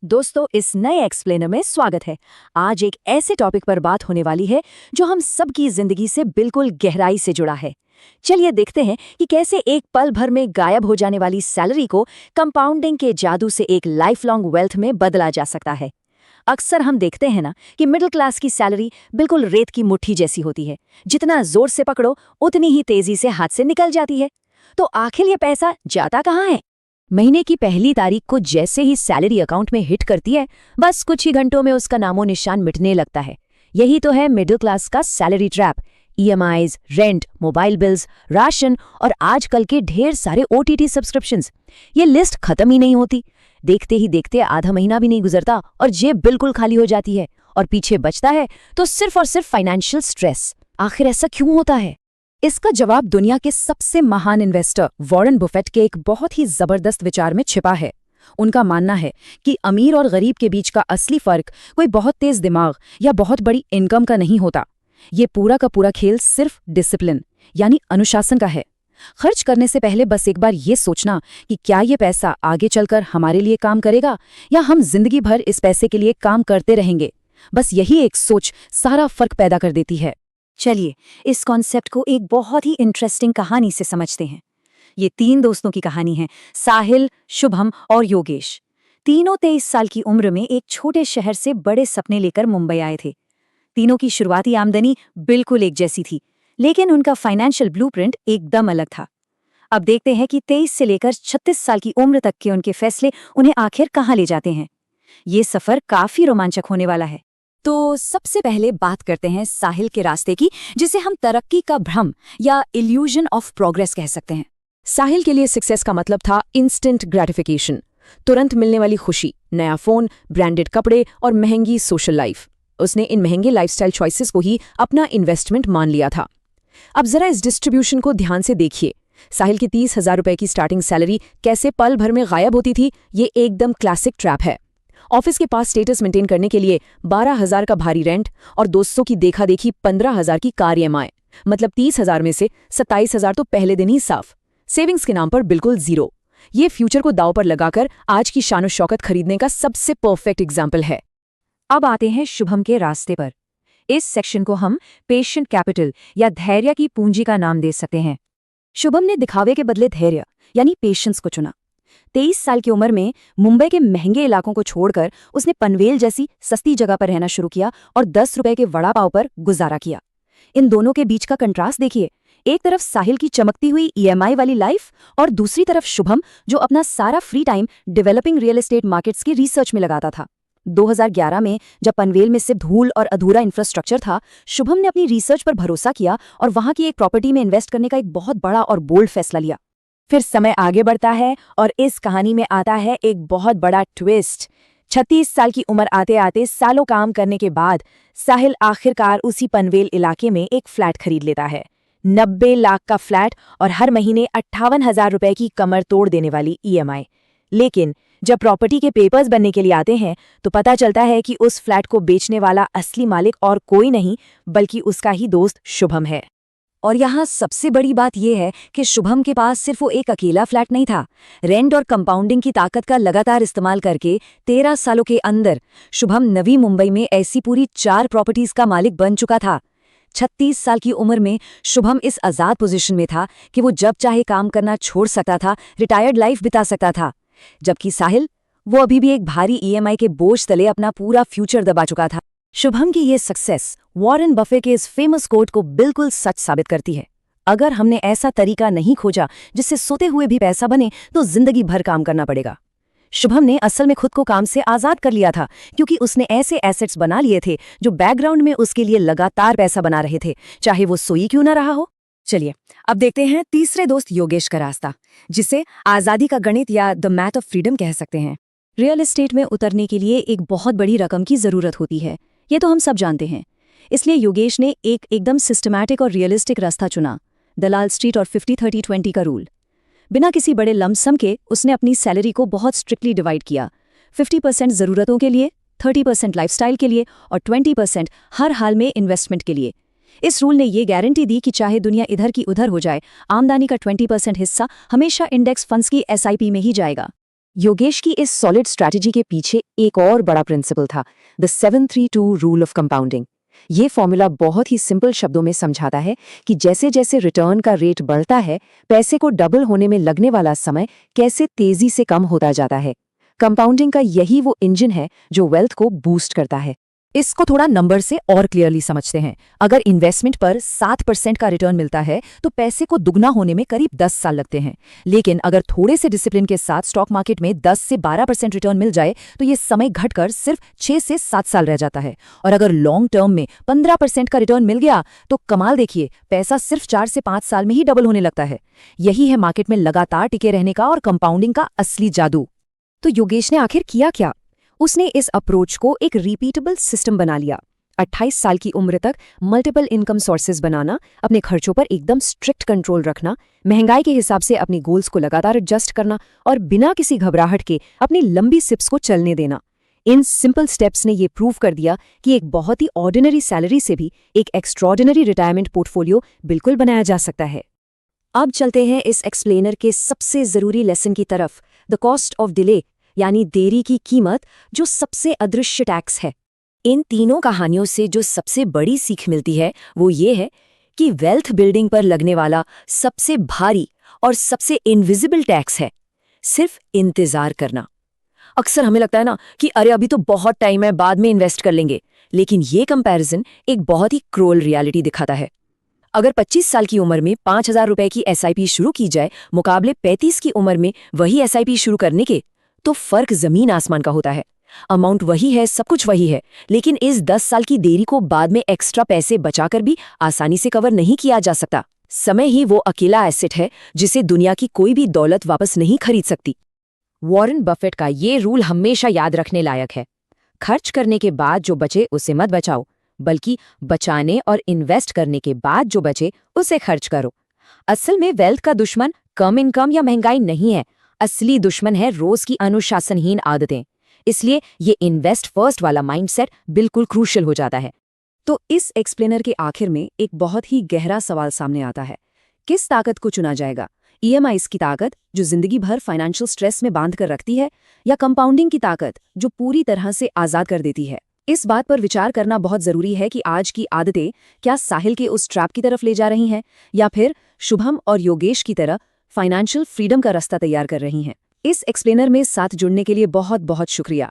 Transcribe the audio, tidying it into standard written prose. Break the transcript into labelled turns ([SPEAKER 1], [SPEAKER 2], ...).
[SPEAKER 1] दोस्तों, इस नए एक्सप्लेनर में स्वागत है। आज एक ऐसे टॉपिक पर बात होने वाली है जो हम सबकी जिंदगी से बिल्कुल गहराई से जुड़ा है। चलिए देखते हैं कि कैसे एक पल भर में गायब हो जाने वाली सैलरी को कंपाउंडिंग के जादू से एक लाइफ लॉन्ग वेल्थ में बदला जा सकता है। अक्सर हम देखते हैं ना कि मिडिल क्लास की सैलरी बिल्कुल रेत की मुट्ठी जैसी होती है। जितना जोर से पकड़ो उतनी ही तेजी से हाथ से निकल जाती है। तो आखिर ये पैसा जाता कहाँ है? महीने की पहली तारीख को जैसे ही सैलरी अकाउंट में हिट करती है, बस कुछ ही घंटों में उसका नामो निशान मिटने लगता है। यही तो है मिडिल क्लास का salary trap. EMIs, rent, mobile bills, ration और आजकल के ढेर सारे ओटीटी सब्सक्रिप्शंस। ये लिस्ट खत्म ही नहीं होती। देखते ही देखते आधा महीना भी नहीं गुजरता और जेब बिल्कुल खाली हो जाती है, और पीछे बचता है तो सिर्फ और सिर्फ फाइनेंशियल स्ट्रेस। आखिर ऐसा क्यों होता है? इसका जवाब दुनिया के सबसे महान इन्वेस्टर वॉरेन बुफेट के एक बहुत ही जबरदस्त विचार में छिपा है। उनका मानना है कि अमीर और गरीब के बीच का असली फर्क कोई बहुत तेज दिमाग या बहुत बड़ी इनकम का नहीं होता। ये पूरा का पूरा खेल सिर्फ डिसिप्लिन यानी अनुशासन का है। खर्च करने से पहले बस एक बार ये सोचना कि क्या ये पैसा आगे चलकर हमारे लिए काम करेगा या हम जिंदगी भर इस पैसे के लिए काम करते रहेंगे। बस यही एक सोच सारा फर्क पैदा कर देती है। चलिए इस कॉन्सेप्ट को एक बहुत ही इंटरेस्टिंग कहानी से समझते हैं। ये 3 दोस्तों की कहानी है, साहिल, शुभम और योगेश। तीनों 23 साल की उम्र में एक छोटे शहर से बड़े सपने लेकर मुंबई आए थे। तीनों की शुरुआती आमदनी बिल्कुल एक जैसी थी, लेकिन उनका फाइनेंशियल ब्लूप्रिंट एकदम अलग था। अब देखते हैं कि 23 से लेकर 36 साल की उम्र तक के उनके फैसले उन्हें आखिर कहाँ ले जाते हैं। ये सफर काफी रोमांचक होने वाला है। तो सबसे पहले बात करते हैं साहिल के रास्ते की, जिसे हम तरक्की का भ्रम या इल्यूजन ऑफ प्रोग्रेस कह सकते हैं। साहिल के लिए सक्सेस का मतलब था इंस्टेंट ग्रेटिफिकेशन, तुरंत मिलने वाली खुशी, नया फोन, ब्रांडेड कपड़े और महंगी सोशल लाइफ। उसने इन महंगे लाइफस्टाइल चॉइसेस को ही अपना इन्वेस्टमेंट मान लिया था। अब जरा इस डिस्ट्रीब्यूशन को ध्यान से देखिए। साहिल की 30,000 रुपए की स्टार्टिंग सैलरी कैसे पल भर में गायब होती थी। ये एकदम क्लासिक ट्रैप है। ऑफिस के पास स्टेटस मेंटेन करने के लिए 12,000 का भारी रेंट और दोस्तों की देखा देखी 15,000 की कार ईएमआई, मतलब 30,000 में से 27,000 तो पहले दिन ही साफ। सेविंग्स के नाम पर बिल्कुल जीरो। ये फ्यूचर को दांव पर लगाकर आज की शानो शौकत खरीदने का सबसे परफेक्ट एग्जाम्पल है। अब आते हैं शुभम के रास्ते पर। इस सेक्शन को हम पेशेंट कैपिटल या धैर्य की पूंजी का नाम दे सकते हैं। शुभम ने दिखावे के बदले धैर्य यानी पेशेंस को चुना। 23 साल की उम्र में मुंबई के महंगे इलाकों को छोड़कर उसने पनवेल जैसी सस्ती जगह पर रहना शुरू किया और 10 रुपए के वड़ा पाव पर गुजारा किया। इन दोनों के बीच का कंट्रास्ट देखिए। एक तरफ साहिल की चमकती हुई ईएमआई वाली लाइफ और दूसरी तरफ शुभम जो अपना सारा free time developing real estate markets की रिसर्च में लगाता था। 2011 में जब पनवेल में सिर्फ धूल और अधूरा इंफ्रास्ट्रक्चर था, शुभम ने अपनी रिसर्च पर भरोसा किया और वहां की एक प्रॉपर्टी में इन्वेस्ट करने का एक बहुत बड़ा और बोल्ड फैसला लिया। फिर समय आगे बढ़ता है और इस कहानी में आता है एक बहुत बड़ा ट्विस्ट। 36 साल की उम्र आते आते सालों काम करने के बाद साहिल आखिरकार उसी पनवेल इलाके में एक फ्लैट खरीद लेता है। 90 लाख का फ्लैट और हर महीने 58,000 रुपए की कमर तोड़ देने वाली ईएमआई। लेकिन जब प्रॉपर्टी के पेपर्स बनने के लिए आते हैं तो पता चलता है कि उस फ्लैट को बेचने वाला असली मालिक और कोई नहीं बल्कि उसका ही दोस्त शुभम है। और यहाँ सबसे बड़ी बात यह है कि शुभम के पास सिर्फ वो एक अकेला फ्लैट नहीं था। रेंट और कंपाउंडिंग की ताकत का लगातार इस्तेमाल करके 13 सालों के अंदर शुभम नवी मुंबई में ऐसी पूरी 4 प्रॉपर्टीज का मालिक बन चुका था। 36 साल की उम्र में शुभम इस आजाद पोजीशन में था कि वो जब चाहे काम करना छोड़ सकता था, रिटायर्ड लाइफ बिता सकता था। जबकि साहिल, वो अभी भी एक भारी ईएमआई के बोझ तले अपना पूरा फ्यूचर दबा चुका था। शुभम की ये सक्सेस वॉरेन बफे के इस फेमस कोट को बिल्कुल सच साबित करती है। अगर हमने ऐसा तरीका नहीं खोजा जिससे सोते हुए भी पैसा बने तो जिंदगी भर काम करना पड़ेगा। शुभम ने असल में खुद को काम से आजाद कर लिया था क्योंकि उसने ऐसे एसेट्स बना लिए थे जो बैकग्राउंड में उसके लिए लगातार पैसा बना रहे थे, चाहे वो सोई क्यों ना रहा हो। चलिए अब देखते हैं तीसरे दोस्त योगेश का रास्ता, जिसे आजादी का गणित या द मैथ ऑफ फ्रीडम कह सकते हैं। रियल एस्टेट में उतरने के लिए एक बहुत बड़ी रकम की जरूरत होती है, ये तो हम सब जानते हैं। इसलिए योगेश ने एक एकदम सिस्टमैटिक और रियलिस्टिक रास्ता चुना, दलाल स्ट्रीट और 50-30-20 का रूल। बिना किसी बड़े लमसम के उसने अपनी सैलरी को बहुत स्ट्रिक्टली डिवाइड किया। 50% ज़रूरतों के लिए, 30% लाइफस्टाइल के लिए और 20% हर हाल में इन्वेस्टमेंट के लिए। इस रूल ने ये गारंटी दी कि चाहे दुनिया इधर की उधर हो जाए, आमदनी का 20% हिस्सा हमेशा इंडेक्स फंड्स की एसआईपी में ही जाएगा। योगेश की इस सॉलिड स्ट्रैटेजी के पीछे एक और बड़ा प्रिंसिपल था, द 732 रूल ऑफ कंपाउंडिंग। ये फॉर्मूला बहुत ही सिंपल शब्दों में समझाता है कि जैसे जैसे रिटर्न का रेट बढ़ता है, पैसे को डबल होने में लगने वाला समय कैसे तेजी से कम होता जाता है। कंपाउंडिंग का यही वो इंजन है जो वेल्थ को बूस्ट करता है। इसको थोड़ा नंबर से और क्लियरली समझते हैं। अगर इन्वेस्टमेंट पर 7% का रिटर्न मिलता है तो पैसे को दुगना होने में करीब 10 साल लगते हैं। लेकिन अगर थोड़े से डिसिप्लिन के साथ स्टॉक मार्केट में 10 से 12% रिटर्न मिल जाए तो ये समय घटकर सिर्फ 6 से 7 साल रह जाता है। और अगर लॉन्ग टर्म में 15% का रिटर्न मिल गया तो कमाल देखिए, पैसा सिर्फ 4 से 5 साल में ही डबल होने लगता है। यही है मार्केट में लगातार टिके रहने का और कंपाउंडिंग का असली जादू। तो योगेश ने आखिर किया क्या? उसने इस अप्रोच को एक रिपीटेबल सिस्टम बना लिया। 28 साल की उम्र तक मल्टीपल इनकम सोर्सेज बनाना, अपने खर्चों पर एकदम स्ट्रिक्ट कंट्रोल रखना, महंगाई के हिसाब से अपनी गोल्स को लगातार एडजस्ट करना और बिना किसी घबराहट के अपनी लंबी सिप्स को चलने देना। इन सिंपल स्टेप्स ने ये प्रूव कर दिया कि एक बहुत ही ऑर्डिनरी सैलरी से भी एक एक्स्ट्रॉर्डिनरी रिटायरमेंट पोर्टफोलियो बिल्कुल बनाया जा सकता है। अब चलते हैं इस एक्सप्लेनर के सबसे जरूरी लेसन की तरफ, द कॉस्ट ऑफ डिले, यानी देरी की कीमत, जो सबसे अदृश्य टैक्स है। इन तीनों कहानियों से जो सबसे बड़ी सीख मिलती है वो ये है कि वेल्थ बिल्डिंग पर लगने वाला सबसे भारी और सबसे इनविजिबल टैक्स है सिर्फ इंतजार करना। अक्सर हमें लगता है ना कि अरे अभी तो बहुत टाइम है, बाद में इन्वेस्ट कर लेंगे, लेकिन ये कंपैरिजन एक बहुत ही क्रूअल रियलिटी दिखाता है। अगर 25 साल की उम्र में 5,000 रुपए की एसआईपी शुरू की जाए मुकाबले 35 की उम्र में वही एसआईपी शुरू करने के, तो फर्क जमीन आसमान का होता है। अमाउंट वही है, सब कुछ वही है, लेकिन इस 10 साल की देरी को बाद में एक्स्ट्रा पैसे बचाकर भी आसानी से कवर नहीं किया जा सकता। समय ही वो अकेला एसेट है जिसे दुनिया की कोई भी दौलत वापस नहीं खरीद सकती। वॉरेन बफेट का ये रूल हमेशा याद रखने लायक है। खर्च करने के बाद जो बचे उसे मत बचाओ, बल्कि बचाने और इन्वेस्ट करने के बाद जो बचे उसे खर्च करो। असल में वेल्थ का दुश्मन कम इनकम या महंगाई नहीं है, असली दुश्मन है रोज की अनुशासनहीन आदतें। इसलिए ये इन्वेस्ट फर्स्ट वाला माइंडसेट बिल्कुल क्रूशियल हो जाता है। तो इस एक्सप्लेनर के आखिर में एक बहुत ही गहरा सवाल सामने आता है, किस ताकत को चुना जाएगा? ईएमआईज की ताकत जो जिंदगी भर फाइनेंशियल स्ट्रेस में बांध कर रखती है, या कंपाउंडिंग की ताकत जो पूरी तरह से आजाद कर देती है? इस बात पर विचार करना बहुत जरूरी है कि आज की आदतें क्या साहिल के उस ट्रैप की तरफ ले जा रही हैं, या फिर शुभम और योगेश की तरह फाइनेंशियल फ्रीडम का रास्ता तैयार कर रही हैं। इस एक्सप्लेनर में साथ जुड़ने के लिए बहुत बहुत शुक्रिया।